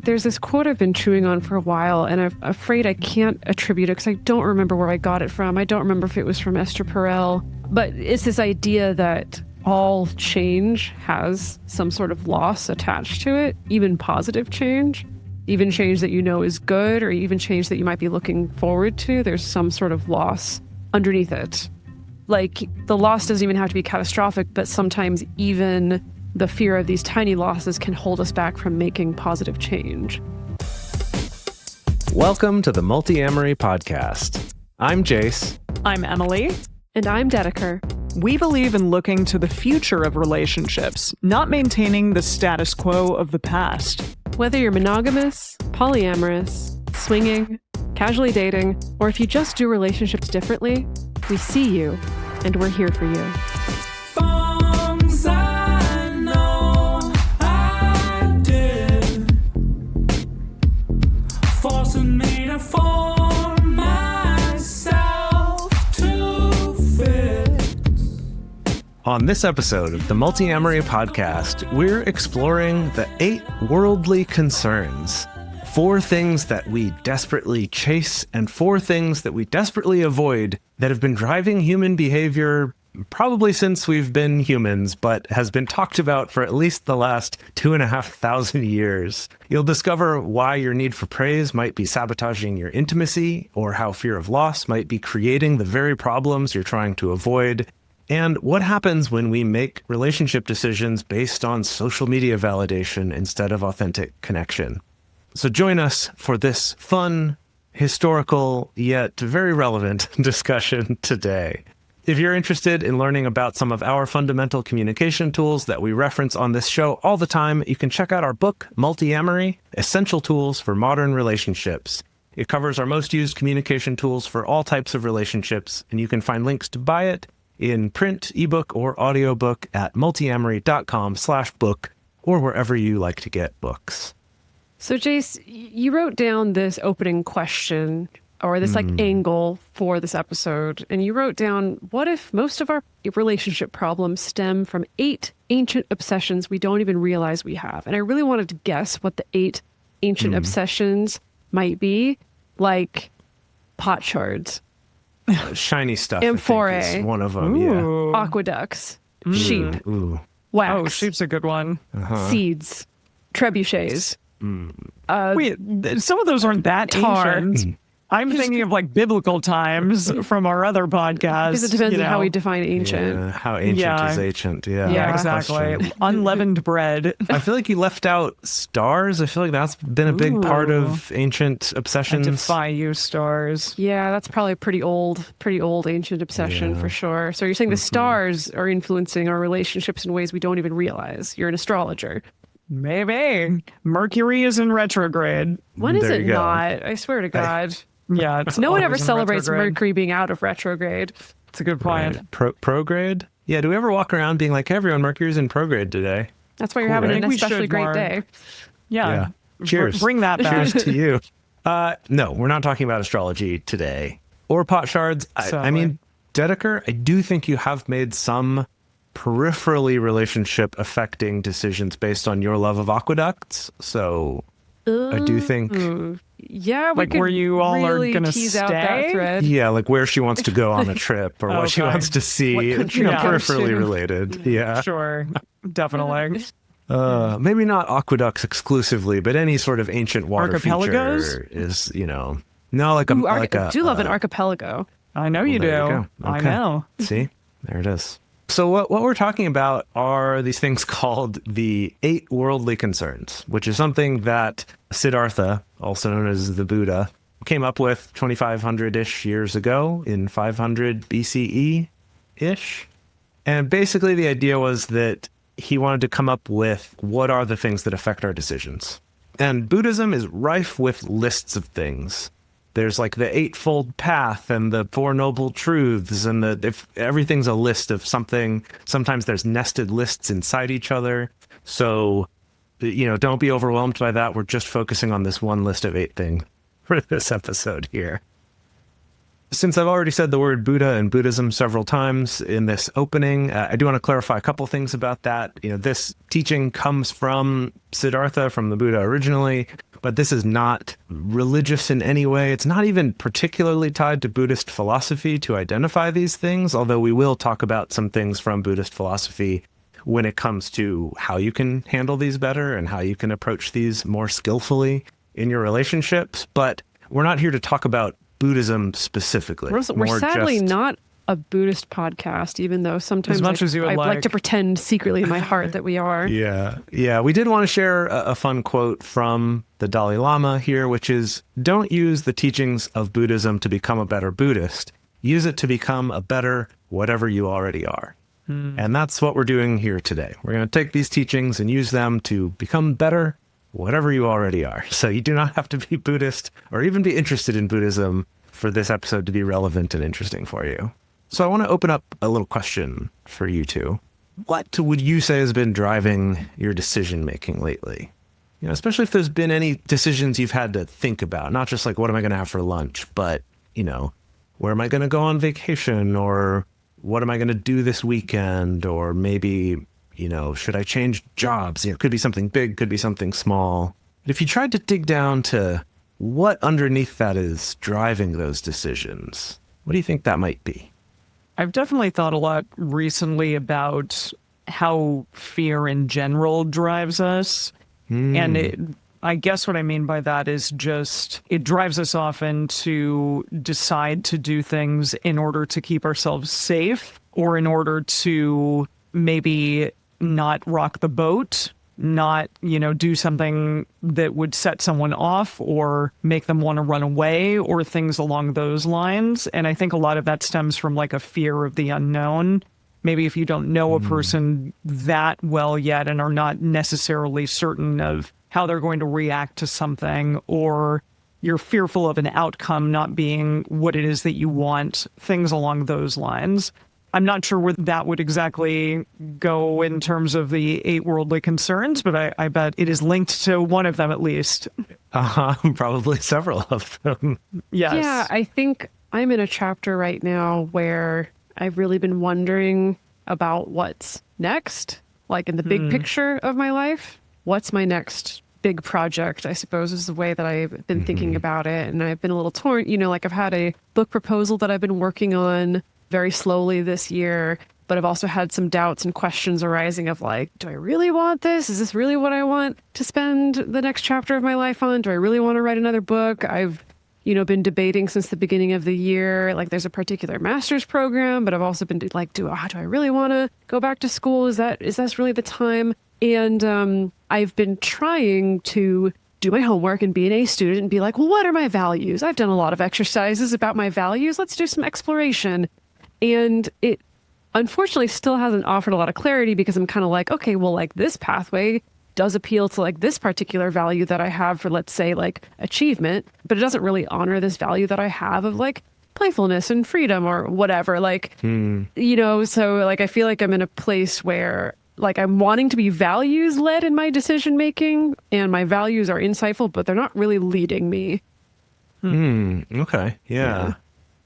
There's this quote I've been chewing on for a while, and I'm afraid I can't attribute it because I don't remember where I got it from. I don't remember if it was from Esther Perel, but it's this idea that all change has some sort of loss attached to it, even positive change, even change that you know is good, or even change that you might be looking forward to. There's some sort of loss underneath it. Like, the loss doesn't even have to be catastrophic, but sometimes even the fear of these tiny losses can hold us back from making positive change. Welcome to the Multiamory podcast. I'm Jace. I'm Emily. And I'm Dedeker. We believe in looking to the future of relationships, not maintaining the status quo of the past. Whether you're monogamous, polyamorous, swinging, casually dating, or if you just do relationships differently, we see you, and we're here for you. Forcing me to form myself to fit. On this episode of the Multiamory podcast, we're exploring the 8 worldly concerns. 4 things that we desperately chase and 4 things that we desperately avoid that have been driving human behavior probably since we've been humans, but has been talked about for at least the last 2,500 years. You'll discover why your need for praise might be sabotaging your intimacy, or how fear of loss might be creating the very problems you're trying to avoid, and what happens when we make relationship decisions based on social media validation instead of authentic connection. So join us for this fun, historical, yet very relevant discussion today. If you're interested in learning about some of our fundamental communication tools that we reference on this show all the time, you can check out our book, Multiamory, Essential Tools for Modern Relationships. It covers our most used communication tools for all types of relationships, and you can find links to buy it in print, ebook, or audiobook at multiamory.com/book, or wherever you like to get books. So, Jace, you wrote down this opening question, or this angle for this episode, and you wrote down, what if most of our relationship problems stem from 8 ancient obsessions we don't even realize we have? And I really wanted to guess what the 8 ancient obsessions might be, like pot shards, Shiny stuff, Amphorae. I think, is one of them. Ooh. aqueducts, sheep, Ooh. wax, Oh, sheep's a good one. seeds, trebuchets, Wait, some of those aren't that tar. ancient. I'm thinking of like biblical times from our other podcasts. because it depends you on how know. we define ancient. Yeah, how ancient Yeah. is ancient? Yeah, Yeah, good exactly. question. Unleavened bread. I feel like you left out stars. I feel like that's been a big part of ancient I obsessions. defy you, stars. Yeah, that's probably a pretty old ancient obsession for sure. So you're saying the stars are influencing our relationships in ways we don't even realize. You're an astrologer. Maybe. Mercury is in retrograde. When is There it you go. not? I swear to God. Yeah, it's No one always ever in celebrates retrograde. Mercury being out of retrograde. It's a good point. Right. Prograde? Yeah, do we ever walk around being like, hey, everyone, Mercury's in prograde today? That's why you're Cool, having right? an I think we especially should, great Mark. day. Yeah. Cheers. Bring that back. Cheers to you. No, we're not talking about astrology today. Or pot shards. I mean, Dedeker, I do think you have made some peripherally relationship affecting decisions based on your love of aqueducts. So I do think, Yeah, we Like could where you all are really gonna tease out that stay? thred. yeah, like where she wants to go on a trip or what she Okay. wants to see, What country you know, to go peripherally to. related. Yeah. Sure. Definitely. Maybe not aqueducts exclusively, but any sort of ancient water Archipelagos? feature is, you know, no, like a, Ooh, like a, do love an archipelago. I know you do. there you go. I Okay. know. See, there it is. So what we're talking about are these things called the 8 worldly concerns, which is something that Siddhartha, also known as the Buddha, came up with 2,500-ish years ago in 500 BCE-ish. And basically the idea was that he wanted to come up with what are the things that affect our decisions. And Buddhism is rife with lists of things. There's like the Eightfold Path and the Four Noble Truths, and if everything's a list of something. Sometimes there's nested lists inside each other. So, you know, don't be overwhelmed by that. We're just focusing on this one list of 8 things for this episode here. Since I've already said the word Buddha and Buddhism several times in this opening, I do want to clarify a couple things about that. This teaching comes from Siddhartha, from the Buddha originally, but this is not religious in any way. It's not even particularly tied to Buddhist philosophy to identify these things, although we will talk about some things from Buddhist philosophy when it comes to how you can handle these better and how you can approach these more skillfully in your relationships. But we're not here to talk about Buddhism specifically. We're sadly not a Buddhist podcast, even though sometimes as much as you would I like to pretend secretly in my heart that we are. Yeah. We did want to share a fun quote from the Dalai Lama here, which is, "Don't use the teachings of Buddhism to become a better Buddhist. Use it to become a better whatever you already are." And that's what we're doing here today. We're going to take these teachings and use them to become better whatever you already are. So you do not have to be Buddhist or even be interested in Buddhism for this episode to be relevant and interesting for you. So I want to open up a little question for you two. What would you say has been driving your decision making lately? Especially if there's been any decisions you've had to think about, not just like, what am I going to have for lunch, but, where am I going to go on vacation, or what am I going to do this weekend, or maybe, should I change jobs? It could be something big, could be something small. But if you tried to dig down to what underneath that is driving those decisions, what do you think that might be? I've definitely thought a lot recently about how fear in general drives us. And I guess what I mean by that is just it drives us often to decide to do things in order to keep ourselves safe, or in order to maybe not rock the boat, not, do something that would set someone off or make them want to run away, or things along those lines. And I think a lot of that stems from like a fear of the unknown. Maybe if you don't know a person that well yet and are not necessarily certain of how they're going to react to something, or you're fearful of an outcome not being what it is that you want, things along those lines. I'm not sure where that would exactly go in terms of the 8 worldly concerns, but I bet it is linked to one of them at least. Probably several of them. Yes. Yeah, I think I'm in a chapter right now where I've really been wondering about what's next, like in the big picture of my life. What's my next big project, I suppose, is the way that I've been thinking about it. And I've been a little torn, like I've had a book proposal that I've been working on very slowly this year, but I've also had some doubts and questions arising of like, do I really want this? Is this really what I want to spend the next chapter of my life on? Do I really want to write another book? I've, been debating since the beginning of the year, like there's a particular master's program, but I've also been like, do I really want to go back to school? Is that really the time? And I've been trying to do my homework and be an A student and be like, well, what are my values? I've done a lot of exercises about my values. Let's do some exploration. And it unfortunately still hasn't offered a lot of clarity, because I'm kind of like, okay, well, like this pathway does appeal to like this particular value that I have for, let's say, like achievement, but it doesn't really honor this value that I have of like playfulness and freedom or whatever. Like, so like I feel like I'm in a place where like I'm wanting to be values led in my decision making, and my values are insightful, but they're not really leading me. Okay. Yeah.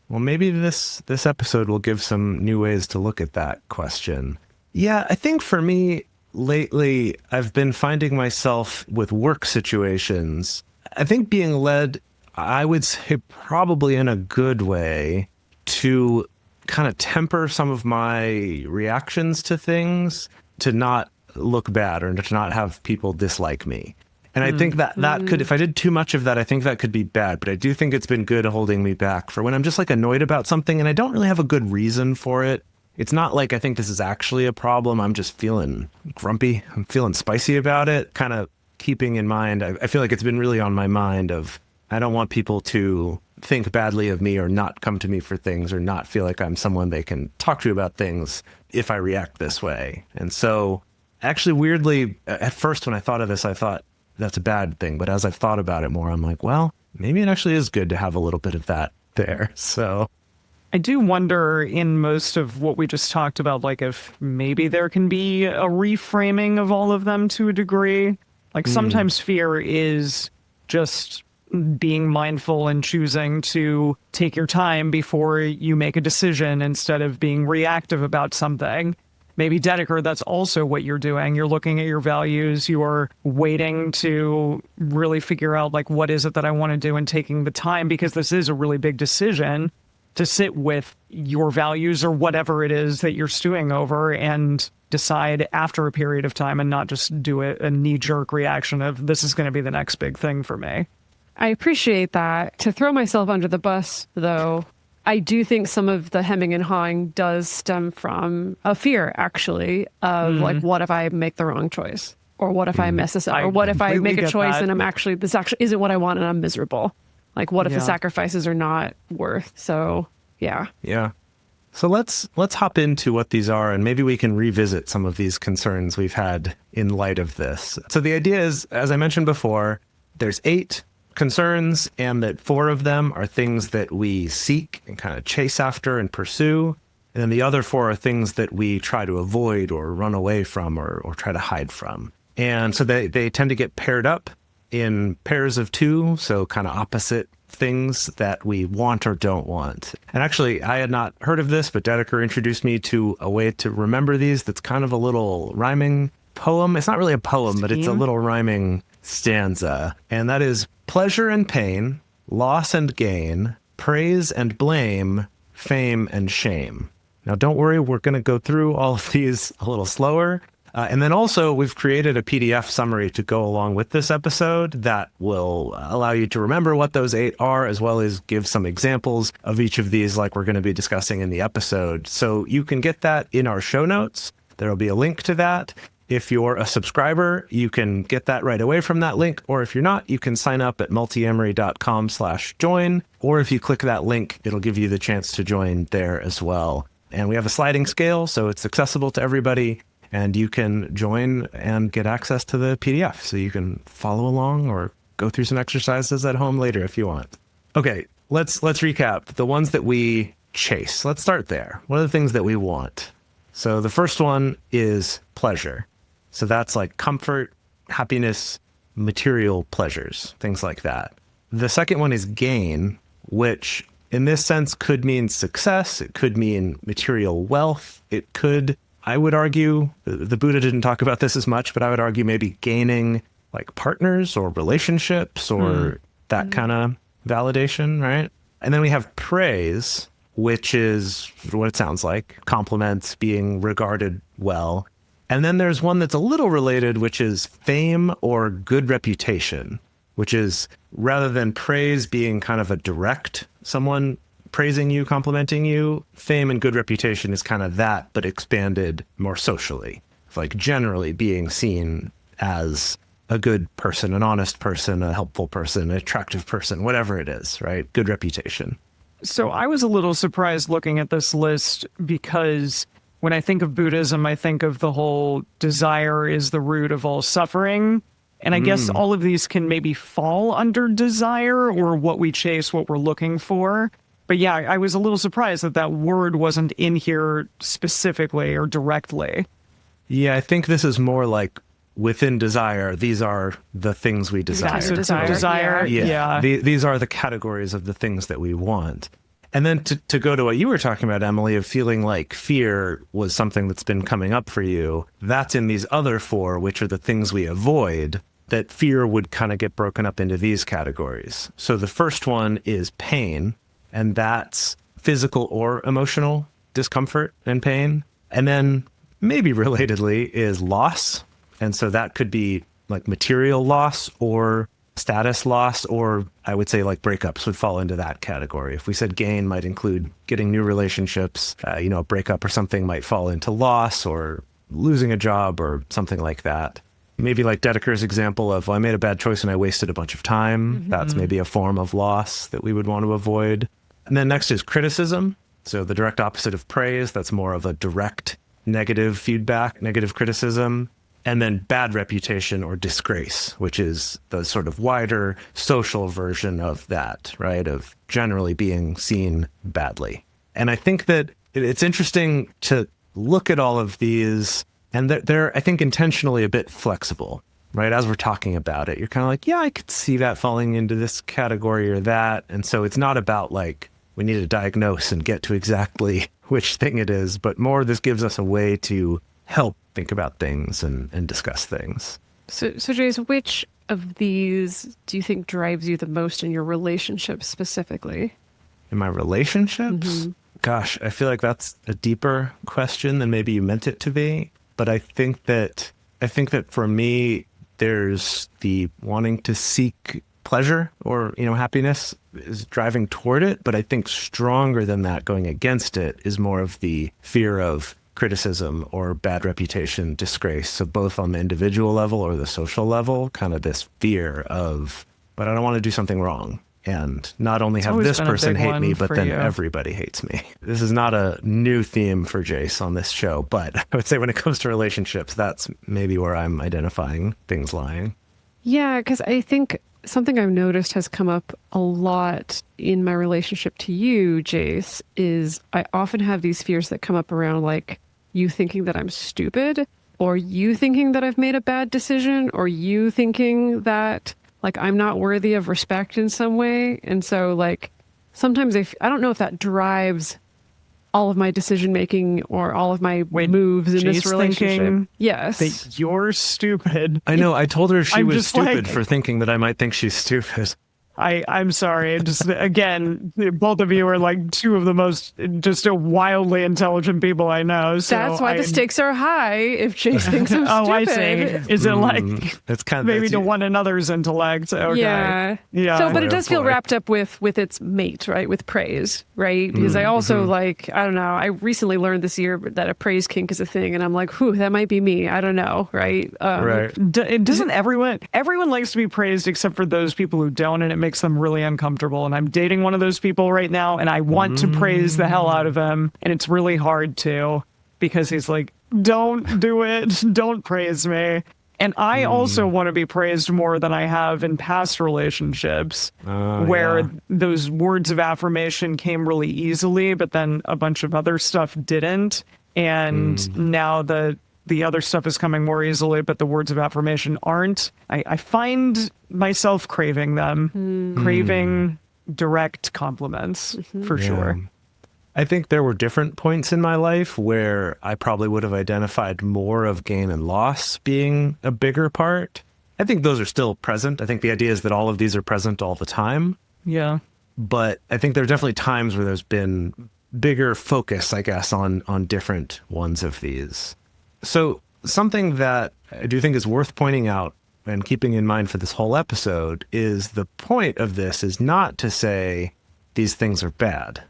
Well, maybe this episode will give some new ways to look at that question. Yeah, I think for me lately, I've been finding myself with work situations, I think being led, I would say probably in a good way, to kind of temper some of my reactions to things, to not look bad or to not have people dislike me. And I think that could, if I did too much of that, I think that could be bad. But I do think it's been good holding me back for when I'm just like annoyed about something and I don't really have a good reason for it. It's not like I think this is actually a problem. I'm just feeling grumpy. I'm feeling spicy about it. Kind of keeping in mind, I feel like it's been really on my mind of, I don't want people to think badly of me or not come to me for things or not feel like I'm someone they can talk to about things if I react this way. And so actually, weirdly, at first when I thought of this, I thought that's a bad thing. But as I've thought about it more, I'm like, well, maybe it actually is good to have a little bit of that there. So I do wonder in most of what we just talked about, like if maybe there can be a reframing of all of them to a degree. Like sometimes fear is just being mindful and choosing to take your time before you make a decision instead of being reactive about something. Maybe Dedeker, that's also what you're doing. You're looking at your values. You're waiting to really figure out, like, what is it that I want to do, and taking the time, because this is a really big decision, to sit with your values or whatever it is that you're stewing over and decide after a period of time, and not just do a knee-jerk reaction of, this is going to be the next big thing for me. I appreciate that. To throw myself under the bus, though, I do think some of the hemming and hawing does stem from a fear, actually, of like, what if I make the wrong choice? Or what if I mess this up? Or what if I make a choice and this actually isn't what I want and I'm miserable? Like, what if the sacrifices are not worth? So, yeah. Yeah. So let's hop into what these are, and maybe we can revisit some of these concerns we've had in light of this. So the idea is, as I mentioned before, there's 8 concerns, and that 4 of them are things that we seek and kind of chase after and pursue. And then the other 4 are things that we try to avoid or run away from or try to hide from. And so they tend to get paired up in pairs of 2, so kind of opposite things that we want or don't want. And actually, I had not heard of this, but Dedeker introduced me to a way to remember these that's kind of a little rhyming poem. It's not really a poem, but it's a little rhyming stanza. And that is: pleasure and pain, loss and gain, praise and blame, fame and shame. Now, don't worry, we're going to go through all of these a little slower. And then also, we've created a PDF summary to go along with this episode that will allow you to remember what those 8 are, as well as give some examples of each of these like we're going to be discussing in the episode. So you can get that in our show notes. There will be a link to that. If you're a subscriber, you can get that right away from that link. Or if you're not, you can sign up at multiamory.com/join. Or if you click that link, it'll give you the chance to join there as well. And we have a sliding scale, so it's accessible to everybody. And you can join and get access to the PDF, so you can follow along or go through some exercises at home later if you want. Okay, let's recap the ones that we chase. Let's start there. What are the things that we want? So the first one is pleasure. So that's like comfort, happiness, material pleasures, things like that. The second one is gain, which in this sense could mean success. It could mean material wealth. It could, I would argue, the Buddha didn't talk about this as much, but I would argue maybe gaining like partners or relationships or that kind of validation, right? And then we have praise, which is what it sounds like, compliments, being regarded well. And then there's one that's a little related, which is fame or good reputation, which is rather than praise being kind of a direct, someone praising you, complimenting you, fame and good reputation is kind of that, but expanded more socially. It's like generally being seen as a good person, an honest person, a helpful person, an attractive person, whatever it is, right? Good reputation. So I was a little surprised looking at this list, because when I think of Buddhism, I think of the whole desire is the root of all suffering. And I guess all of these can maybe fall under desire or what we chase, what we're looking for. But yeah, I was a little surprised that that word wasn't in here specifically or directly. Yeah, I think this is more like within desire, these are the things we desire. Desire. Yeah. These are the categories of the things that we want. And then to go to what you were talking about, Emily, of feeling like fear was something that's been coming up for you, that's in these other 4, which are the things we avoid, that fear would kind of get broken up into these categories. So the first one is pain, and that's physical or emotional discomfort and pain. And then maybe relatedly is loss. And so that could be like material loss or status loss, or I would say like breakups would fall into that category. If we said gain might include getting new relationships, a breakup or something might fall into loss, or losing a job or something like that. Maybe like Dedeker's example of, well, I made a bad choice and I wasted a bunch of time. Mm-hmm. That's maybe a form of loss that we would want to avoid. And then next is criticism. So the direct opposite of praise, that's more of a direct negative feedback, negative criticism. And then bad reputation or disgrace, which is the sort of wider social version of that, right? Of generally being seen badly. And I think that it's interesting to look at all of these, and they're, I think, intentionally a bit flexible. right? As we're talking about it, you're kind of like, yeah, I could see that falling into this category or that. And so it's not about like, we need to diagnose and get to exactly which thing it is, but more this gives us a way to help think about things and discuss things. So Jace, which of these do you think drives you the most in your relationships specifically? In my relationships? Gosh, I feel like that's a deeper question than maybe you meant it to be. But I think that for me, there's the wanting to seek pleasure or, happiness is driving toward it. But I think stronger than that, going against it, is more of the fear of criticism or bad reputation, disgrace. So both on the individual level or the social level, kind of this fear of, but I don't want to do something wrong. And not only have this person hate me, but then everybody hates me. This is not a new theme for Jace on this show, but I would say when it comes to relationships, that's maybe where I'm identifying things lying. Yeah, because I think something I've noticed has come up a lot in my relationship to you, Jace, is I often have these fears that come up around like you thinking that I'm stupid, or you thinking that I've made a bad decision, or you thinking that like I'm not worthy of respect in some way. And so like sometimes I don't know if that drives all of my decision making or all of my moves in this relationship. Yes. That you're stupid. I know. I told her she I'm was just stupid like- for thinking that I might think she's stupid. I'm sorry. Just again, both of you are like two of the most just wildly intelligent people I know. So That's why the stakes are high if Jace thinks I'm stupid. Oh, I see. Is it like It's kind of maybe to one another's intellect? Okay. Yeah. So, but it Oh, does feel boy. wrapped up with its mate, right? With praise, right? Because I also like, I don't know, I recently learned this year that a praise kink is a thing. And I'm like, whew, that might be me. I don't know, right? right. Doesn't everyone likes to be praised except for those people who don't, and it makes them really uncomfortable. And I'm dating one of those people right now, and I want to praise the hell out of him, and it's really hard to, because he's like, don't do it, don't praise me. And I also want to be praised more than I have in past relationships, where those words of affirmation came really easily, but then a bunch of other stuff didn't. And now the other stuff is coming more easily, but the words of affirmation aren't. I find myself craving them, craving direct compliments for sure. I think there were different points in my life where I probably would have identified more of gain and loss being a bigger part. I think those are still present. I think the idea is that all of these are present all the time. Yeah. But I think there are definitely times where there's been bigger focus, I guess, on different ones of these. So something that I do think is worth pointing out and keeping in mind for this whole episode is the point of this is not to say these things are bad.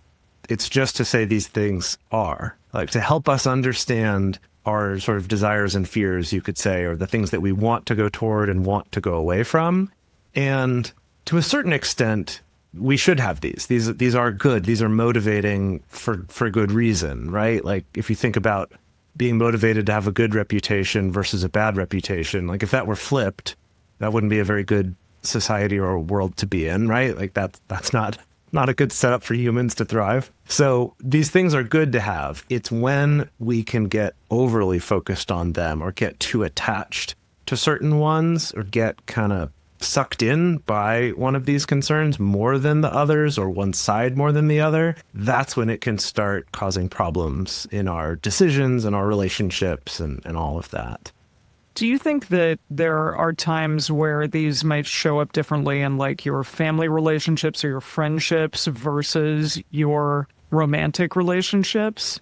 It's just to say these things are, like to help us understand our sort of desires and fears, you could say, or the things that we want to go toward and want to go away from. And to a certain extent, we should have these. These are good. These are motivating for good reason, right? Like if you think about being motivated to have a good reputation versus a bad reputation, like if that were flipped, that wouldn't be a very good society or a world to be in, right? Like that's not a good setup for humans to thrive. So these things are good to have. It's when we can get overly focused on them or get too attached to certain ones or get kind of sucked in by one of these concerns more than the others or one side more than the other. That's when it can start causing problems in our decisions and our relationships and all of that. Do you think that there are times where these might show up differently in like your family relationships or your friendships versus your romantic relationships?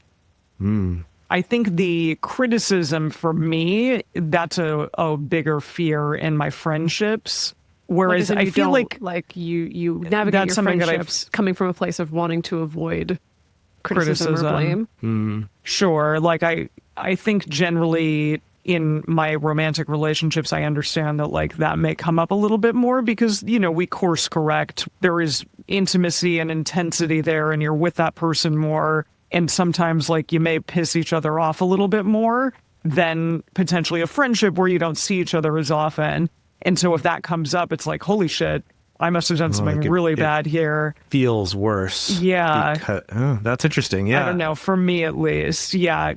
I think the criticism for me, that's a bigger fear in my friendships. Whereas I feel like you navigate that's your something that friendships coming from a place of wanting to avoid criticism or blame. Sure. Like I think generally in my romantic relationships, I understand that like that may come up a little bit more because, we course correct. There is intimacy and intensity there and you're with that person more. And sometimes like you may piss each other off a little bit more than potentially a friendship where you don't see each other as often. And so if that comes up, it's like, holy shit, I must have done something really bad here. Feels worse. Yeah. That's interesting. Yeah. I don't know. For me, at least. Yeah.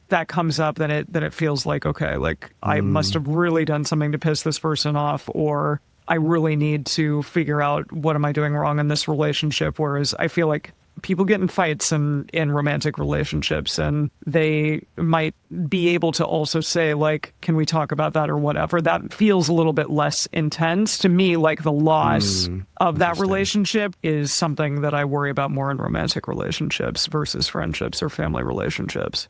that comes up, then it feels like, okay, like I must have really done something to piss this person off, or I really need to figure out what am I doing wrong in this relationship. Whereas I feel like people get in fights in romantic relationships, and they might be able to also say, like, can we talk about that or whatever. That feels a little bit less intense to me. Like the loss of that relationship is something that I worry about more in romantic relationships versus friendships or family relationships.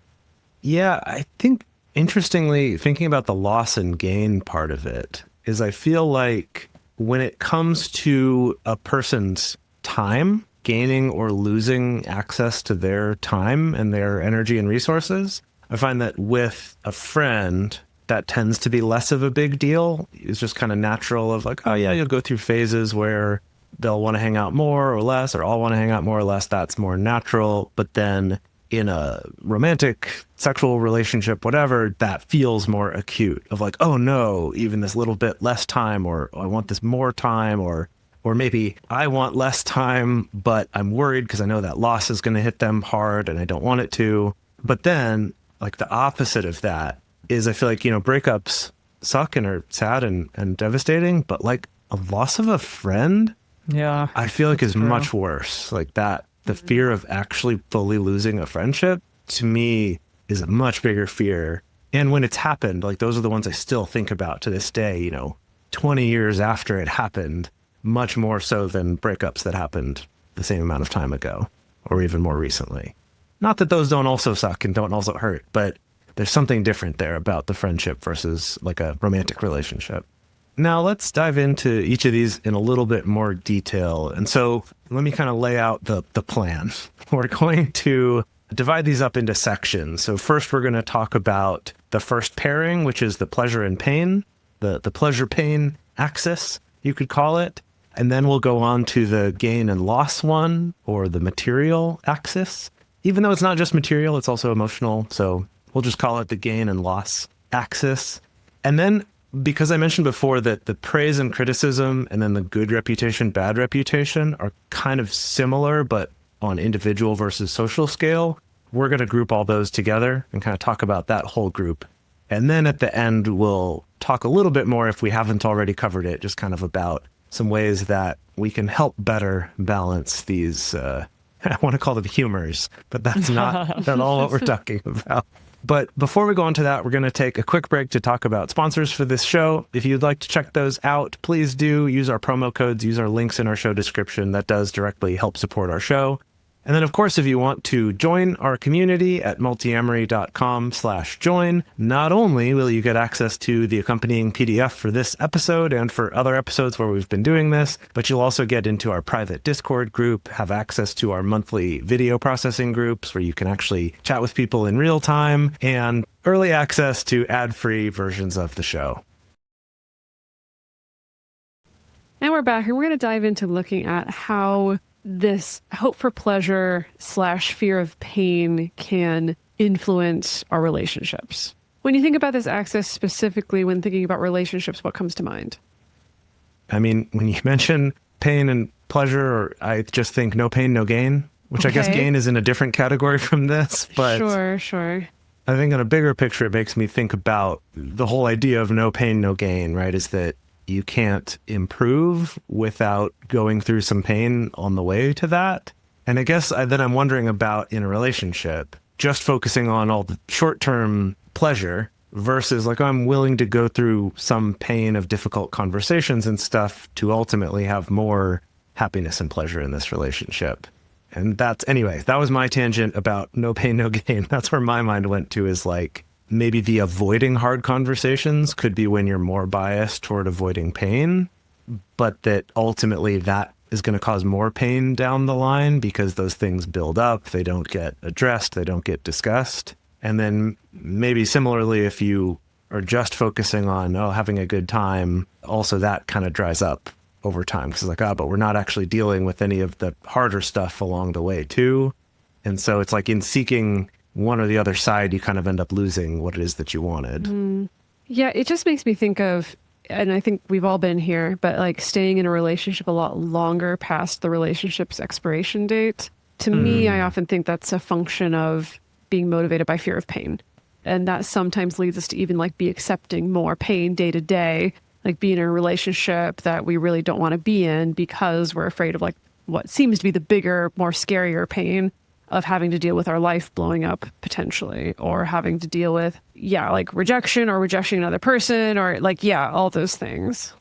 Yeah, I think interestingly, thinking about the loss and gain part of it is I feel like when it comes to a person's time, gaining or losing access to their time and their energy and resources, I find that with a friend, that tends to be less of a big deal. It's just kind of natural of like, oh yeah, you'll go through phases where they'll want to hang out more or less, or I'll want to hang out more or less. That's more natural. But then in a romantic, sexual relationship, whatever, that feels more acute of like, oh no, even this little bit less time, or I want this more time, or maybe I want less time, but I'm worried because I know that loss is going to hit them hard and I don't want it to. But then like the opposite of that is I feel like, breakups suck and are sad and devastating, but like a loss of a friend, Yeah, I feel like is true. much worse. Like that, the fear of actually fully losing a friendship to me is a much bigger fear. And when it's happened, like those are the ones I still think about to this day, 20 years after it happened, much more so than breakups that happened the same amount of time ago or even more recently. Not that those don't also suck and don't also hurt, but there's something different there about the friendship versus like a romantic relationship. Now let's dive into each of these in a little bit more detail. And so let me kind of lay out the plan. We're going to divide these up into sections. So first we're going to talk about the first pairing, which is the pleasure and pain, the pleasure pain axis, you could call it. And then we'll go on to the gain and loss one, or the material axis. Even though it's not just material, it's also emotional. So we'll just call it the gain and loss axis. And then, because I mentioned before that the praise and criticism and then the good reputation, bad reputation are kind of similar, but on individual versus social scale, we're going to group all those together and kind of talk about that whole group. And then at the end, we'll talk a little bit more, if we haven't already covered it, just kind of about some ways that we can help better balance these, I want to call them humors, but that's not at all what we're talking about. But before we go on to that, we're going to take a quick break to talk about sponsors for this show. If you'd like to check those out, please do use our promo codes, use our links in our show description. That does directly help support our show. And then, of course, if you want to join our community at multiamory.com/join, not only will you get access to the accompanying PDF for this episode and for other episodes where we've been doing this, but you'll also get into our private Discord group, have access to our monthly video processing groups where you can actually chat with people in real time, and early access to ad-free versions of the show. And we're back, and we're going to dive into looking at how this hope for pleasure / fear of pain can influence our relationships. When you think about this axis specifically, when thinking about relationships, what comes to mind? I mean, when you mention pain and pleasure, I just think no pain, no gain, which I guess gain is in a different category from this. But Sure. I think on a bigger picture, it makes me think about the whole idea of no pain, no gain, right? Is that you can't improve without going through some pain on the way to that. And I guess then I'm wondering about in a relationship, just focusing on all the short-term pleasure versus like, I'm willing to go through some pain of difficult conversations and stuff to ultimately have more happiness and pleasure in this relationship. And anyway, that was my tangent about no pain, no gain. That's where my mind went to, is like, maybe the avoiding hard conversations could be when you're more biased toward avoiding pain, but that ultimately that is going to cause more pain down the line because those things build up, they don't get addressed, they don't get discussed. And then maybe similarly, if you are just focusing on, having a good time, also that kind of dries up over time, because it's like, but we're not actually dealing with any of the harder stuff along the way too. And so it's like in seeking one or the other side, you kind of end up losing what it is that you wanted. Yeah, it just makes me think of, and I think we've all been here, but like staying in a relationship a lot longer past the relationship's expiration date. To me, I often think that's a function of being motivated by fear of pain. And that sometimes leads us to even like be accepting more pain day to day, like being in a relationship that we really don't want to be in because we're afraid of like what seems to be the bigger, more scarier pain of having to deal with our life blowing up potentially, or having to deal with, like rejection or rejecting another person, or like, all those things.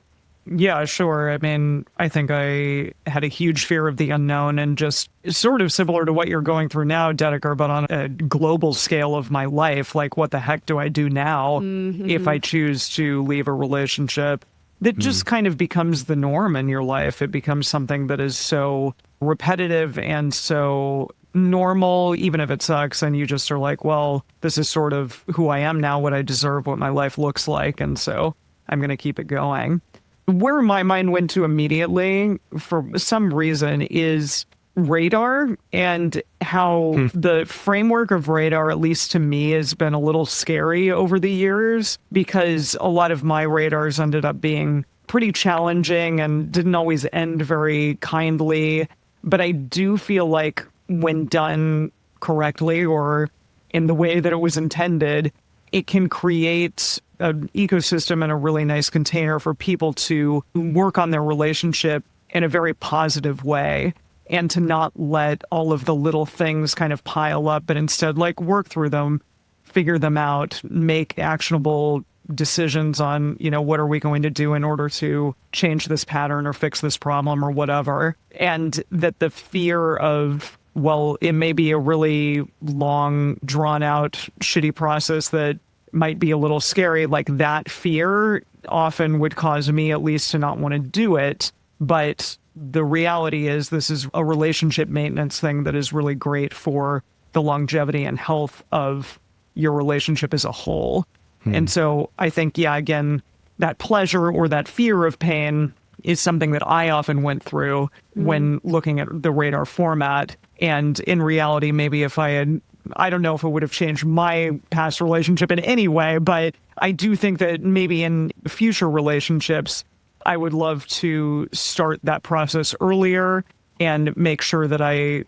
Yeah, sure. I mean, I think I had a huge fear of the unknown, and just sort of similar to what you're going through now, Dedeker, but on a global scale of my life. Like, what the heck do I do now if I choose to leave a relationship? That just kind of becomes the norm in your life. It becomes something that is so repetitive and so normal, even if it sucks. And you just are like, well, this is sort of who I am now, what I deserve, what my life looks like. And so I'm going to keep it going. Where my mind went to immediately, for some reason, is radar, and how the framework of radar, at least to me, has been a little scary over the years, because a lot of my radars ended up being pretty challenging and didn't always end very kindly. But I do feel like when done correctly, or in the way that it was intended, it can create an ecosystem and a really nice container for people to work on their relationship in a very positive way, and to not let all of the little things kind of pile up, but instead like work through them, figure them out, make actionable decisions on, what are we going to do in order to change this pattern or fix this problem or whatever. And that the fear of, well, it may be a really long, drawn out, shitty process that might be a little scary, like that fear often would cause me at least to not want to do it. But the reality is this is a relationship maintenance thing that is really great for the longevity and health of your relationship as a whole. And so I think, again, that pleasure or that fear of pain is something that I often went through when looking at the radar format. And in reality, maybe if I don't know if it would have changed my past relationship in any way, but I do think that maybe in future relationships, I would love to start that process earlier and make sure that I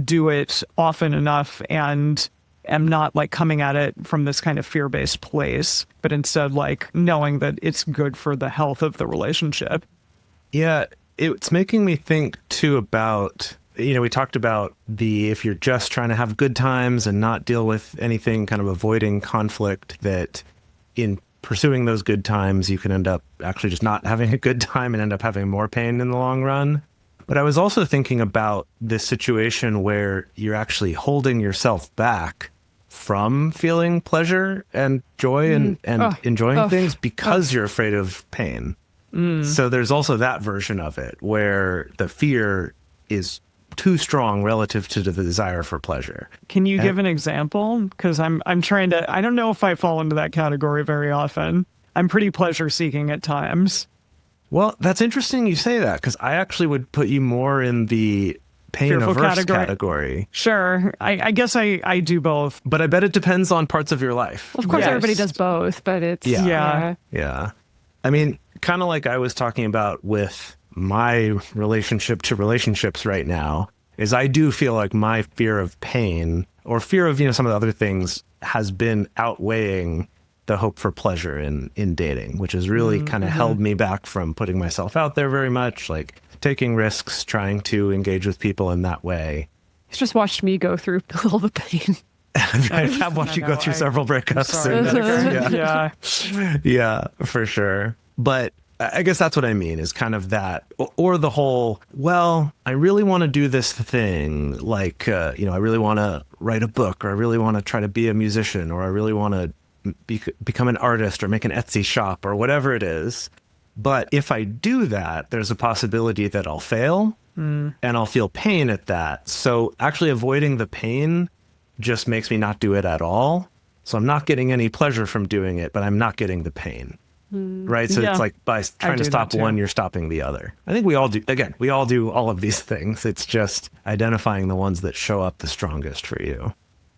do it often enough and am not like coming at it from this kind of fear-based place, but instead like knowing that it's good for the health of the relationship. Yeah, it's making me think too about, we talked about if you're just trying to have good times and not deal with anything, kind of avoiding conflict, that in pursuing those good times, you can end up actually just not having a good time and end up having more pain in the long run. But I was also thinking about this situation where you're actually holding yourself back from feeling pleasure and joy and enjoying things because you're afraid of pain. So there's also that version of it where the fear is too strong relative to the desire for pleasure. Can you give an example? Because I'm trying to, I don't know if I fall into that category very often. I'm pretty pleasure seeking at times. Well, that's interesting you say that, because I actually would put you more in the pain-averse category. Sure. I guess I do both. But I bet it depends on parts of your life. Of course, everybody does both, but it's... Yeah. I mean, kind of like I was talking about with my relationship to relationships right now, is I do feel like my fear of pain or fear of, some of the other things has been outweighing the hope for pleasure in dating, which has really kind of held me back from putting myself out there very much, like taking risks, trying to engage with people in that way. He's just watched me go through all the pain. I have watched you go through several breakups. Yeah, for sure. But I guess that's what I mean, is kind of that, or the whole, well, I really want to do this thing, like, I really want to write a book, or I really want to try to be a musician, or I really want to become an artist or make an Etsy shop or whatever it is. But if I do that, there's a possibility that I'll fail and I'll feel pain at that. So actually avoiding the pain just makes me not do it at all. So I'm not getting any pleasure from doing it, but I'm not getting the pain. Right. So it's like by trying to stop one, you're stopping the other. I think we all do. Again, we all do all of these things. It's just identifying the ones that show up the strongest for you.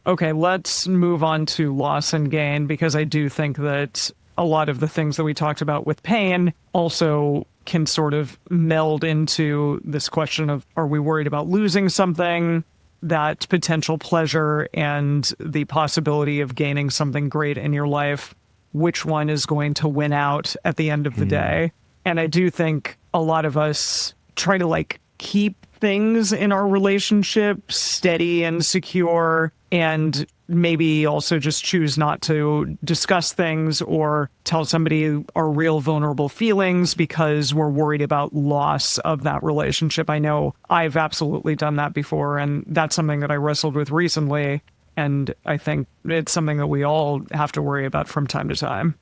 Okay, let's move on to loss and gain, because I do think that a lot of the things that we talked about with pain also can sort of meld into this question of, are we worried about losing something? that potential pleasure and the possibility of gaining something great in your life, which one is going to win out at the end of the day. And I do think a lot of us try to like keep things in our relationship steady and secure, and maybe also just choose not to discuss things or tell somebody our real vulnerable feelings because we're worried about loss of that relationship. I know I've absolutely done that before, and that's something that I wrestled with recently. And I think it's something that we all have to worry about from time to time.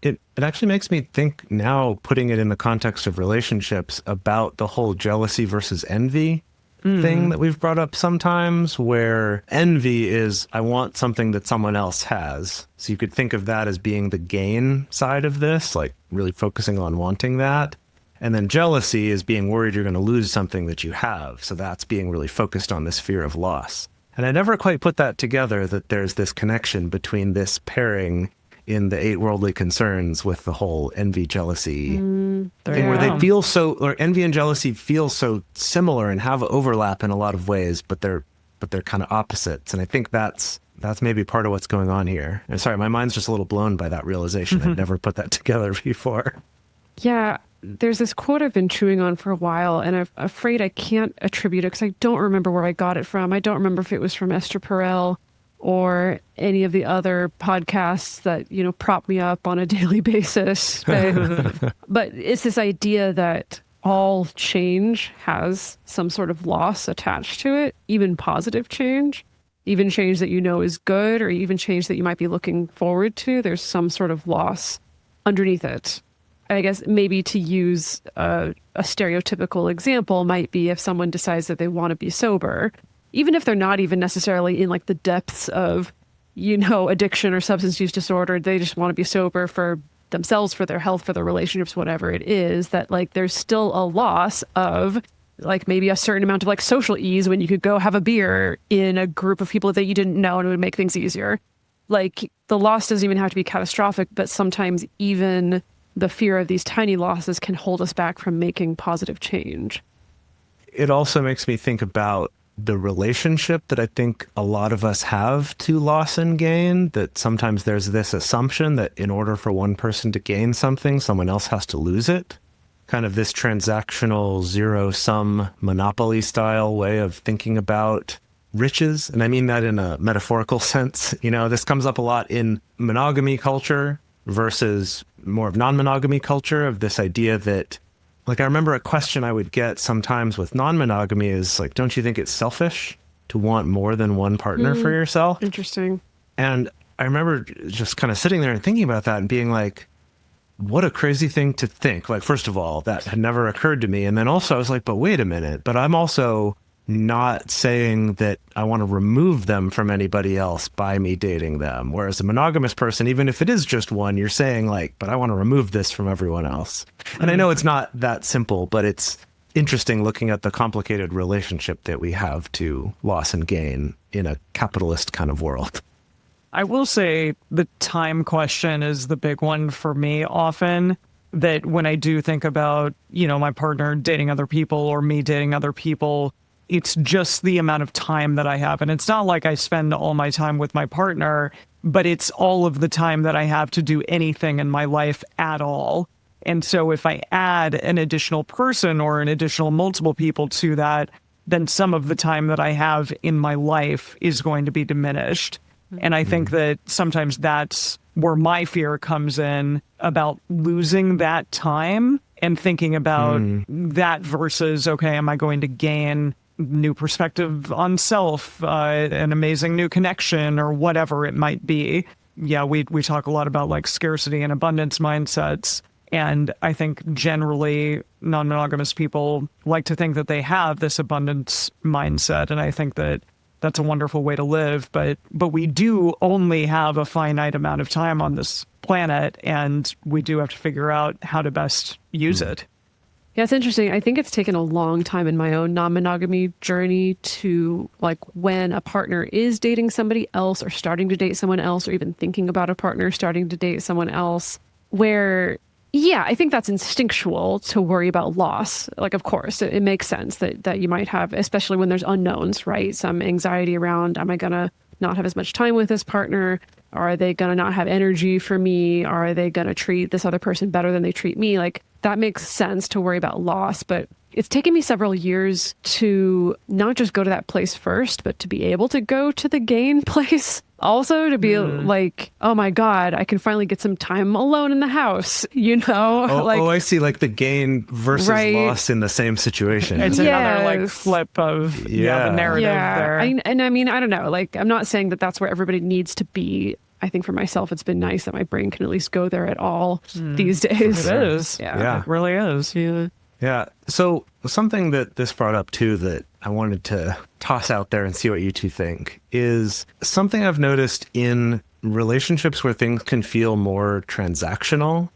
It actually makes me think now, putting it in the context of relationships, about the whole jealousy versus envy thing that we've brought up sometimes, where envy is, I want something that someone else has. So you could think of that as being the gain side of this, like really focusing on wanting that. And then jealousy is being worried you're going to lose something that you have. So that's being really focused on this fear of loss. And I never quite put that together, that there's this connection between this pairing in the 8 worldly concerns with the whole envy, jealousy thing, where they feel so, or envy and jealousy feel so similar and have overlap in a lot of ways, but they're kind of opposites. And I think that's maybe part of what's going on here. And sorry, my mind's just a little blown by that realization. I'd never put that together before. Yeah, there's this quote I've been chewing on for a while, and I'm afraid I can't attribute it because I don't remember where I got it from. I don't remember if it was from Esther Perel or any of the other podcasts that, you know, prop me up on a daily basis. But it's this idea that all change has some sort of loss attached to it, even positive change, even change that you know is good, or even change that you might be looking forward to. There's some sort of loss underneath it. I guess maybe to use a stereotypical example might be if someone decides that they want to be sober, even if they're not even necessarily in like the depths of, you know, addiction or substance use disorder, they just want to be sober for themselves, for their health, for their relationships, whatever it is, that like there's still a loss of like maybe a certain amount of like social ease when you could go have a beer in a group of people that you didn't know, and it would make things easier. Like the loss doesn't even have to be catastrophic, but sometimes even the fear of these tiny losses can hold us back from making positive change. It also makes me think about the relationship that I think a lot of us have to loss and gain, that sometimes there's this assumption that in order for one person to gain something, someone else has to lose it. Kind of this transactional zero-sum monopoly style way of thinking about riches. And I mean that in a metaphorical sense. You know, this comes up a lot in monogamy culture versus more of non-monogamy culture, of this idea that, like, I remember a question I would get sometimes with non-monogamy is like, don't you think it's selfish to want more than one partner for yourself? Interesting. And I remember just kind of sitting there and thinking about that and being like, what a crazy thing to think. Like, first of all, that had never occurred to me. And then also I was like, but wait a minute, but I'm also not saying that I want to remove them from anybody else by me dating them. Whereas a monogamous person, even if it is just one, you're saying like, but I want to remove this from everyone else. And I know it's not that simple, but it's interesting looking at the complicated relationship that we have to loss and gain in a capitalist kind of world. I will say the time question is the big one for me often, that when I do think about, you know, my partner dating other people or me dating other people, it's just the amount of time that I have. And it's not like I spend all my time with my partner, but it's all of the time that I have to do anything in my life at all. And so if I add an additional person or an additional multiple people to that, then some of the time that I have in my life is going to be diminished. And I think that sometimes that's where my fear comes in about losing that time and thinking about that versus, okay, am I going to gain new perspective on self, an amazing new connection, or whatever it might be. Yeah, we talk a lot about like scarcity and abundance mindsets. And I think generally non-monogamous people like to think that they have this abundance mindset. And I think that that's a wonderful way to live. But we do only have a finite amount of time on this planet, and we do have to figure out how to best use it. Yeah, it's interesting. I think it's taken a long time in my own non-monogamy journey to, like, when a partner is dating somebody else or starting to date someone else, or even thinking about a partner starting to date someone else, where Yeah, I think that's instinctual to worry about loss. Like, of course, it makes sense that you might have, especially when there's unknowns, right? Some anxiety around, am I going to not have as much time with this partner? Are they going to not have energy for me? Are they going to treat this other person better than they treat me? Like, that makes sense to worry about loss. But it's taken me several years to not just go to that place first, but to be able to go to the gain place. Also to be like, oh my God, I can finally get some time alone in the house, you know? Oh, I see, like the gain versus Right. loss in the same situation. It's another like Yes. flip of the Yeah. narrative there. I mean, I don't know. Like, I'm not saying that that's where everybody needs to be. I think for myself, it's been nice that my brain can at least go there at all these days. It is. Yeah. It really is. Yeah. Yeah. So something that this brought up too that I wanted to toss out there and see what you two think is something I've noticed in relationships where things can feel more transactional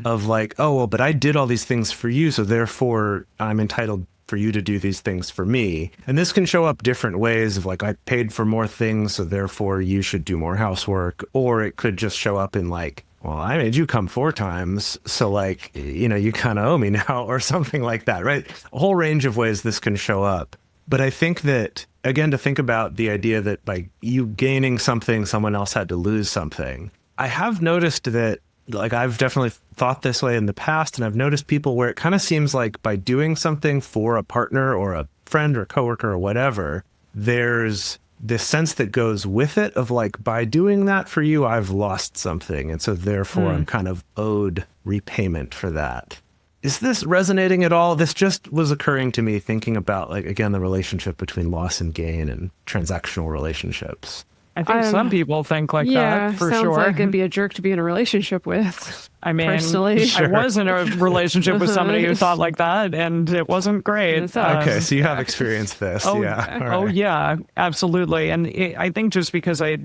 of like, oh, well, but I did all these things for you, so therefore I'm entitled for you to do these things for me. And this can show up different ways of like, I paid for more things, so therefore you should do more housework. Or it could just show up in like, well, I made you come 4 times, so like, you know, you kind of owe me now, or something like that, right? A whole range of ways this can show up. But I think that, again, to think about the idea that by you gaining something, someone else had to lose something. I have noticed that, like, I've definitely thought this way in the past, and I've noticed people where it kind of seems like by doing something for a partner or a friend or coworker or whatever, there's this sense that goes with it of like, by doing that for you, I've lost something. And so therefore I'm kind of owed repayment for that. Is this resonating at all? This just was occurring to me thinking about, like, again, the relationship between loss and gain and transactional relationships. I think some people think like Yeah, that for sounds sure. like it'd be a jerk to be in a relationship with. I mean, personally. I was in a relationship with somebody who thought like that, and it wasn't great. It sucks. Okay, so you have experienced this. Oh, yeah. All oh right. yeah, absolutely. And I think just because I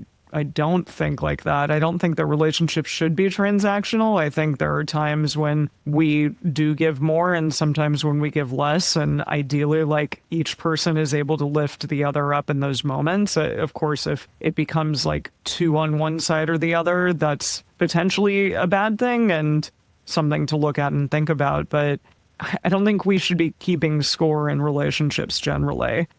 don't think like that, I don't think that relationships should be transactional. I think there are times when we do give more and sometimes when we give less. And ideally, like, each person is able to lift the other up in those moments. Of course, if it becomes like 2 on one side or the other, that's potentially a bad thing and something to look at and think about. But I don't think we should be keeping score in relationships generally.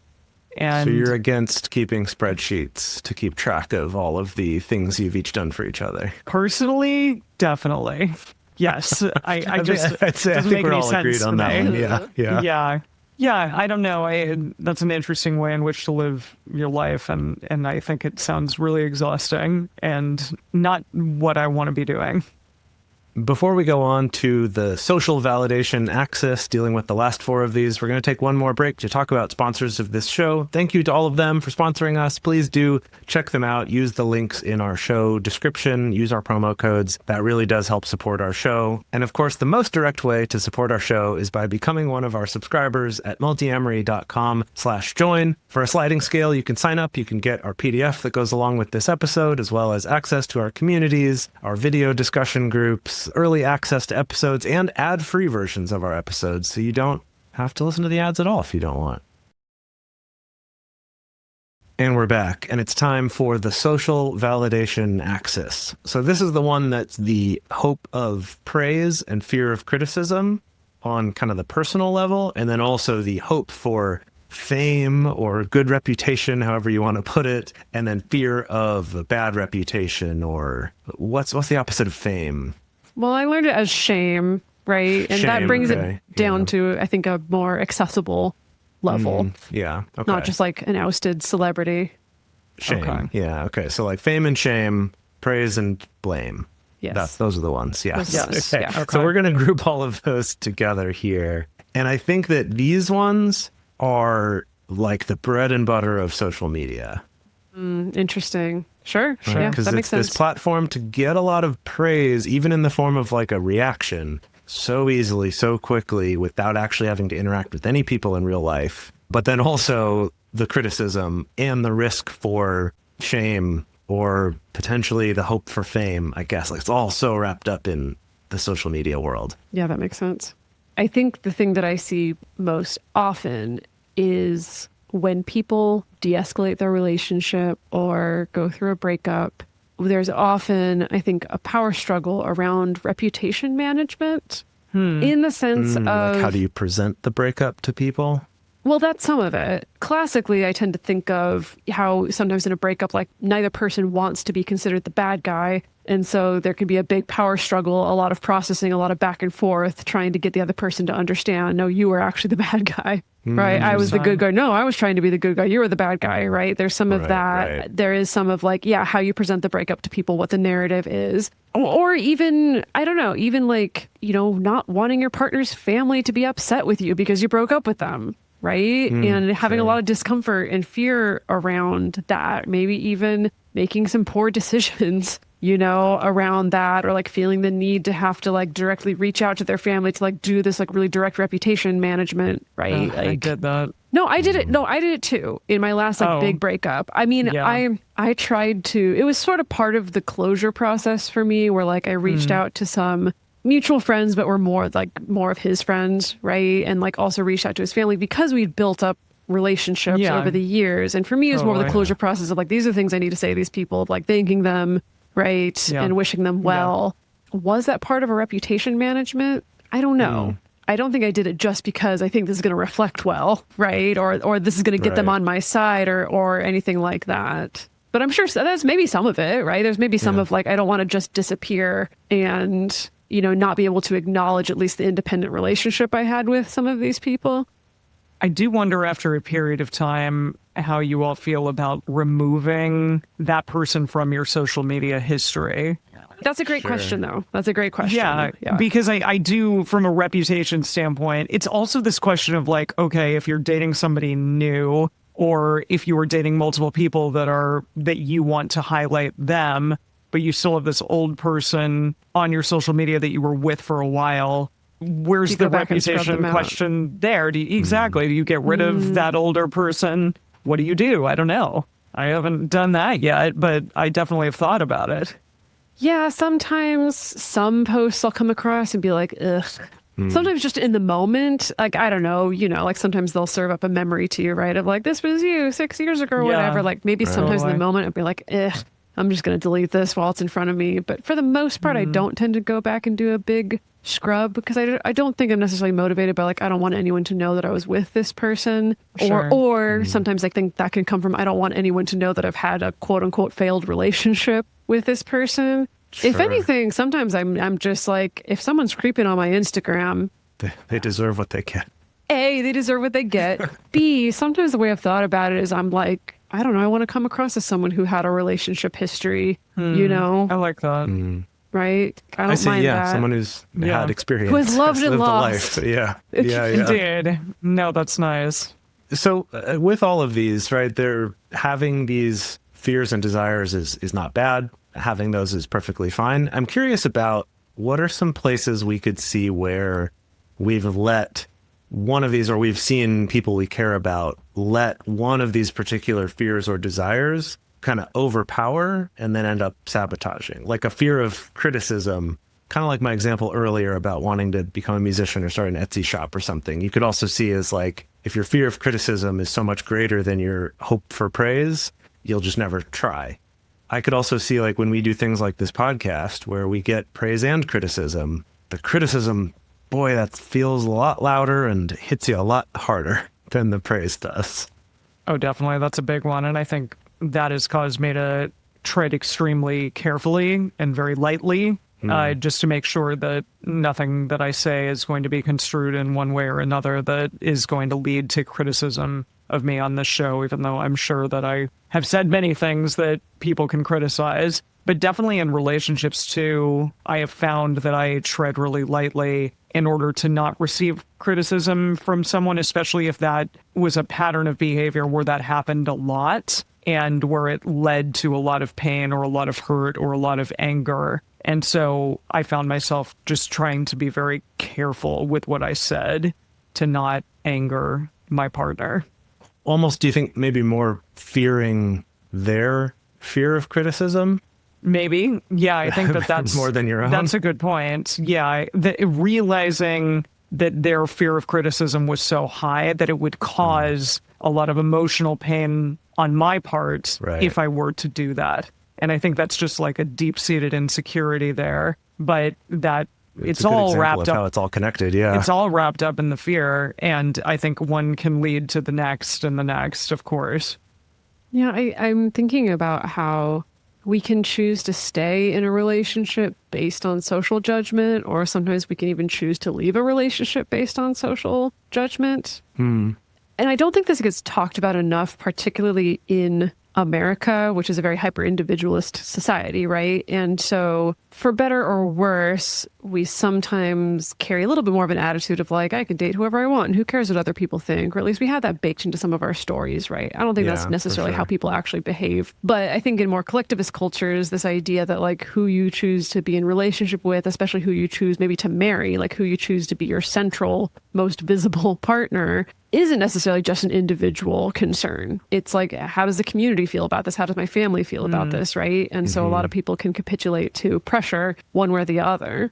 And So you're against keeping spreadsheets to keep track of all of the things you've each done for each other. personally, definitely. Yes. I just, I'd say I doesn't think make we're any all sense agreed to on that me. one. Yeah. Yeah. Yeah. Yeah, I don't know. That's an interesting way in which to live your life, and I think it sounds really exhausting and not what I want to be doing. Before we go on to the social validation axis, dealing with the last 4 of these, we're going to take one more break to talk about sponsors of this show. Thank you to all of them for sponsoring us. Please do check them out. Use the links in our show description. Use our promo codes. That really does help support our show. And of course, the most direct way to support our show is by becoming one of our subscribers at multiamory.com/join. For a sliding scale, you can sign up. You can get our PDF that goes along with this episode, as well as access to our communities, our video discussion groups, early access to episodes, and ad-free versions of our episodes, so you don't have to listen to the ads at all if you don't want. And we're back, and it's time for the social validation axis. So this is the one that's the hope of praise and fear of criticism on kind of the personal level, and then also the hope for fame or good reputation, however you want to put it, and then fear of a bad reputation, or what's the opposite of fame? Well, I learned it as shame, right? And that Shame, brings okay, it down yeah. to, I think, a more accessible level, Yeah, okay. not just like an ousted celebrity. Shame. Okay. Yeah, okay. So like fame and shame, praise and blame. Yes. Those are the ones, yeah. Those are the ones, Okay. yeah. So Okay. we're going to group all of those together here. And I think that these ones are like the bread and butter of social media. Interesting. Sure. Yeah, Because that makes it's sense. this platform to get a lot of praise, even in the form of like a reaction, so easily, so quickly, without actually having to interact with any people in real life. But then also the criticism and the risk for shame or potentially the hope for fame, I guess. Like, it's all so wrapped up in the social media world. Yeah, that makes sense. I think the thing that I see most often is when people de-escalate their relationship or go through a breakup, there's often, I think, a power struggle around reputation management in the sense of like how do you present the breakup to people? Well, that's some of it. Classically, I tend to think of how sometimes in a breakup, like neither person wants to be considered the bad guy. And so there can be a big power struggle, a lot of processing, a lot of back and forth, trying to get the other person to understand, no, you were actually the bad guy, right? I was the good guy. No, I was trying to be the good guy. You were the bad guy, right? There's some of that. Right. There is some of like, yeah, how you present the breakup to people, what the narrative is. Or even, I don't know, even like, not wanting your partner's family to be upset with you because you broke up with them. Right. And having a lot of discomfort and fear around that, maybe even making some poor decisions, around that, or like feeling the need to have to like directly reach out to their family to like do this like really direct reputation management. Right. I did that. No, I did it. No, I did it too in my last like big breakup. I mean, Yeah. I tried to, it was sort of part of the closure process for me where like I reached out to some mutual friends, but were more of his friends, right? And like also reached out to his family because we'd built up relationships over the years. And for me, it was more of the closure process of like, these are things I need to say to these people, like thanking them, right? And wishing them well. Was that part of a reputation management? I don't know. I don't think I did it just because I think this is going to reflect well, right? Or this is going to get them on my side or anything like that. But I'm sure that's maybe some of it, right? There's maybe some of like, I don't want to just disappear and not be able to acknowledge at least the independent relationship I had with some of these people. I do wonder after a period of time how you all feel about removing that person from your social media history. That's a great question, though. That's a great question. Yeah, because I do, from a reputation standpoint, it's also this question of like, okay, if you're dating somebody new, or if you were dating multiple people that you want to highlight them, but you still have this old person on your social media that you were with for a while, where's the reputation question there? Do you get rid of that older person? What do you do? I don't know. I haven't done that yet, but I definitely have thought about it. Yeah, sometimes some posts I'll come across and be like, ugh. Sometimes just in the moment, like, I don't know, like sometimes they'll serve up a memory to you, right? Of like, this was you 6 years ago or whatever. Like maybe sometimes in the moment I'd be like, ugh, I'm just going to delete this while it's in front of me. But for the most part, I don't tend to go back and do a big scrub because I don't think I'm necessarily motivated by like, I don't want anyone to know that I was with this person. Or sometimes I think that can come from, I don't want anyone to know that I've had a quote unquote failed relationship with this person. Sure. If anything, sometimes I'm just like, if someone's creeping on my Instagram, they deserve what they get. A, they deserve what they get. B, sometimes the way I've thought about it is I'm like, I don't know, I want to come across as someone who had a relationship history, I like that. Right? I don't mind that. Someone who's had experience. Who has loved and lived lost. A life. Yeah. Indeed. No, that's nice. So with all of these, right, they're having these fears and desires is not bad. Having those is perfectly fine. I'm curious about what are some places we could see where we've let one of these, or we've seen people we care about let one of these particular fears or desires kind of overpower and then end up sabotaging, like a fear of criticism, kind of like my example earlier about wanting to become a musician or start an Etsy shop or something. You could also see as like, if your fear of criticism is so much greater than your hope for praise, you'll just never try. I could also see like when we do things like this podcast where we get praise and criticism, the criticism, boy, that feels a lot louder and hits you a lot harder than the praise does. Oh, definitely. That's a big one. And I think that has caused me to tread extremely carefully and very lightly, just to make sure that nothing that I say is going to be construed in one way or another that is going to lead to criticism of me on this show, even though I'm sure that I have said many things that people can criticize. But definitely in relationships too, I have found that I tread really lightly in order to not receive criticism from someone, especially if that was a pattern of behavior where that happened a lot and where it led to a lot of pain or a lot of hurt or a lot of anger. And so I found myself just trying to be very careful with what I said to not anger my partner. Almost, do you think maybe more fearing their fear of criticism? Maybe. Yeah, I think that's more than your own. That's a good point. Yeah, realizing that their fear of criticism was so high that it would cause a lot of emotional pain on my part if I were to do that. And I think that's just like a deep-seated insecurity there. But that it's a good all example wrapped of how up. it's all connected. Yeah. It's all wrapped up in the fear. And I think one can lead to the next and the next, of course. Yeah, I'm thinking about how we can choose to stay in a relationship based on social judgment, or sometimes we can even choose to leave a relationship based on social judgment. And I don't think this gets talked about enough, particularly in America, which is a very hyper-individualist society, right? And so for better or worse, we sometimes carry a little bit more of an attitude of like, I can date whoever I want, and who cares what other people think? Or at least we have that baked into some of our stories, right? I don't think Yeah, that's for necessarily sure. how people actually behave. But I think in more collectivist cultures, this idea that like who you choose to be in relationship with, especially who you choose maybe to marry, like who you choose to be your central, most visible partner, isn't necessarily just an individual concern. It's like, how does the community feel about this? How does my family feel about this, right? And so a lot of people can capitulate to pressure one way or the other.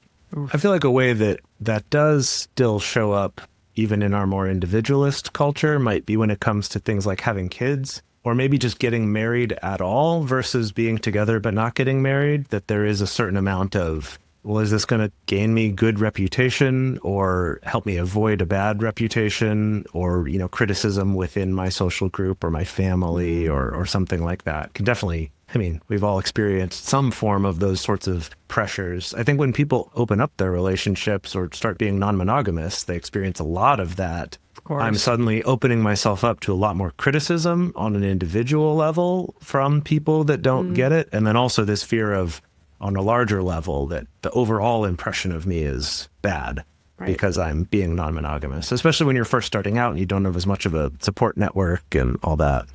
I feel like a way that does still show up even in our more individualist culture might be when it comes to things like having kids, or maybe just getting married at all versus being together but not getting married, that there is a certain amount of, well, is this going to gain me good reputation or help me avoid a bad reputation, or, you know, criticism within my social group or my family or something like that? Can definitely, I mean, we've all experienced some form of those sorts of pressures. I think when people open up their relationships or start being non-monogamous, they experience a lot of that. Of course. I'm suddenly opening myself up to a lot more criticism on an individual level from people that don't get it. And then also this fear of, on a larger level, that the overall impression of me is bad because I'm being non-monogamous, especially when you're first starting out and you don't have as much of a support network and all that.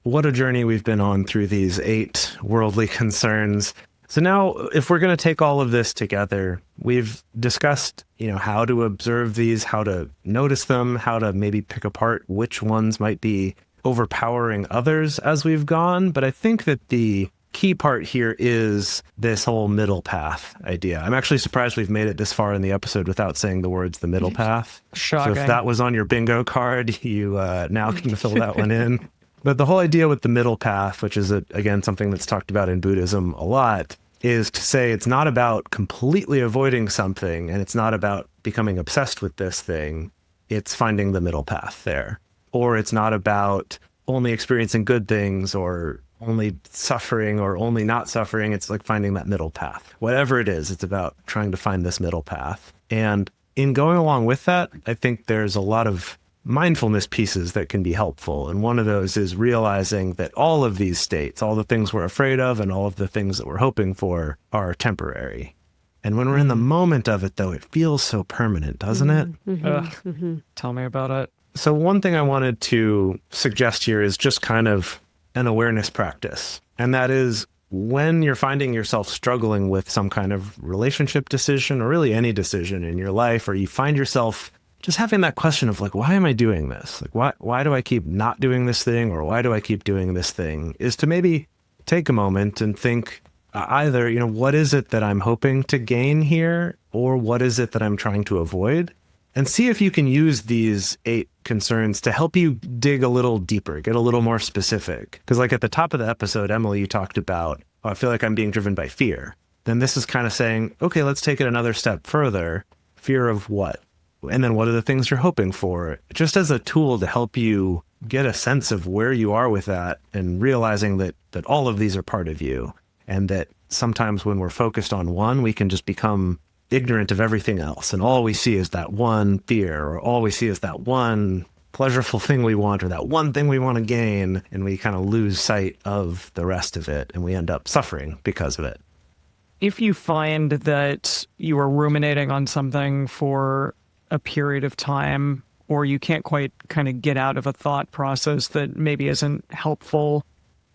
What a journey we've been on through these 8 worldly concerns. So now, if we're going to take all of this together, we've discussed, you know, how to observe these, how to notice them, how to maybe pick apart which ones might be overpowering others as we've gone. But I think that the key part here is this whole middle path idea. I'm actually surprised we've made it this far in the episode without saying the words the middle path. Shocking. So if that was on your bingo card, you now can fill that one in. But the whole idea with the middle path, which is, again, something that's talked about in Buddhism a lot, is to say it's not about completely avoiding something, and it's not about becoming obsessed with this thing. It's finding the middle path there. Or it's not about only experiencing good things or only suffering or only not suffering. It's like finding that middle path. Whatever it is, it's about trying to find this middle path. And in going along with that, I think there's a lot of mindfulness pieces that can be helpful. And one of those is realizing that all of these states, all the things we're afraid of and all of the things that we're hoping for, are temporary. And when we're in the moment of it, though, it feels so permanent, doesn't it? Ugh. Tell me about it. So one thing I wanted to suggest here is just kind of an awareness practice. And that is, when you're finding yourself struggling with some kind of relationship decision, or really any decision in your life, or you find yourself just having that question of like, why am I doing this? Like, why do I keep not doing this thing? Or why do I keep doing this thing? Is to maybe take a moment and think either, you know, what is it that I'm hoping to gain here? Or what is it that I'm trying to avoid? And see if you can use these 8 concerns to help you dig a little deeper, get a little more specific. Because like at the top of the episode, Emily, you talked about, oh, I feel like I'm being driven by fear. Then this is kind of saying, okay, let's take it another step further. Fear of what? And then what are the things you're hoping for? Just as a tool to help you get a sense of where you are with that, and realizing that all of these are part of you. And that sometimes when we're focused on one, we can just become ignorant of everything else, and all we see is that one fear, or all we see is that one pleasurable thing we want, or that one thing we want to gain, and we kind of lose sight of the rest of it, and we end up suffering because of it. If you find that you are ruminating on something for a period of time, or you can't quite kind of get out of a thought process that maybe isn't helpful,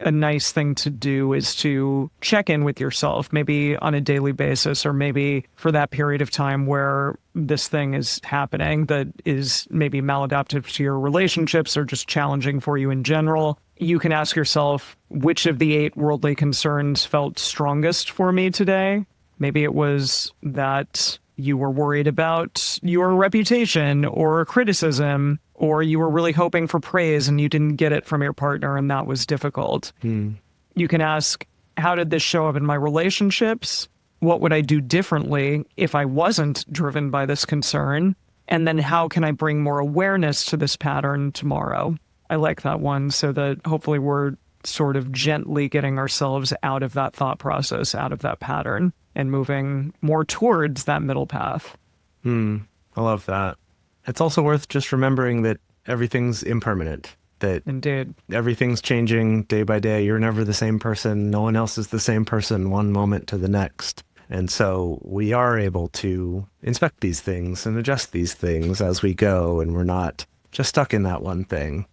a nice thing to do is to check in with yourself, maybe on a daily basis, or maybe for that period of time where this thing is happening that is maybe maladaptive to your relationships or just challenging for you in general. You can ask yourself, which of the 8 worldly concerns felt strongest for me today? Maybe it was that you were worried about your reputation or criticism, or you were really hoping for praise and you didn't get it from your partner and that was difficult. You can ask, how did this show up in my relationships? What would I do differently if I wasn't driven by this concern? And then how can I bring more awareness to this pattern tomorrow? I like that one, so that hopefully we're sort of gently getting ourselves out of that thought process, out of that pattern, and moving more towards that middle path. I love that. It's also worth just remembering that everything's impermanent, that Indeed. everything's changing day by day. You're never the same person. No one else is the same person one moment to the next. And so we are able to inspect these things and adjust these things as we go, and we're not just stuck in that one thing.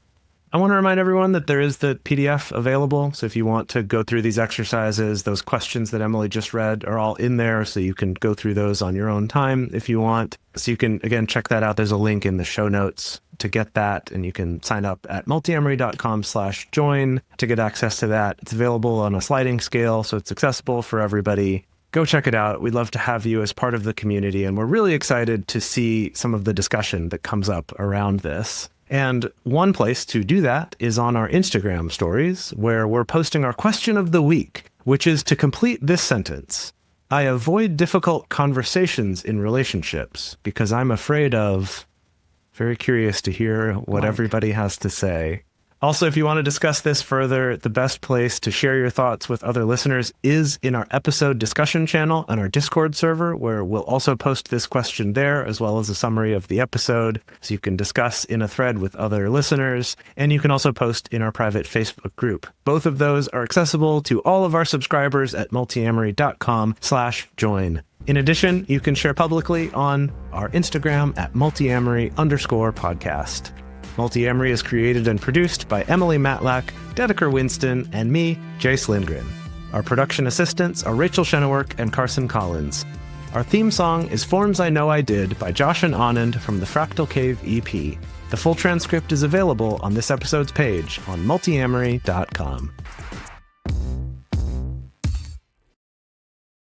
I want to remind everyone that there is the PDF available. So if you want to go through these exercises, those questions that Emily just read are all in there. So you can go through those on your own time if you want. So you can, again, check that out. There's a link in the show notes to get that. And you can sign up at multiamory.com/join to get access to that. It's available on a sliding scale, so it's accessible for everybody. Go check it out. We'd love to have you as part of the community. And we're really excited to see some of the discussion that comes up around this. And one place to do that is on our Instagram stories, where we're posting our question of the week, which is to complete this sentence. I avoid difficult conversations in relationships because I'm afraid of... Very curious to hear what everybody has to say. Also, if you want to discuss this further, the best place to share your thoughts with other listeners is in our episode discussion channel on our Discord server, where we'll also post this question there, as well as a summary of the episode, so you can discuss in a thread with other listeners. And you can also post in our private Facebook group. Both of those are accessible to all of our subscribers at multiamory.com/join. In addition, you can share publicly on our Instagram at multiamory_podcast. Multiamory is created and produced by Emily Matlack, Dedeker Winston, and me, Jace Lindgren. Our production assistants are Rachel Shennework and Carson Collins. Our theme song is Forms I Know I Did by Josh and Anand from the Fractal Cave EP. The full transcript is available on this episode's page on multiamory.com.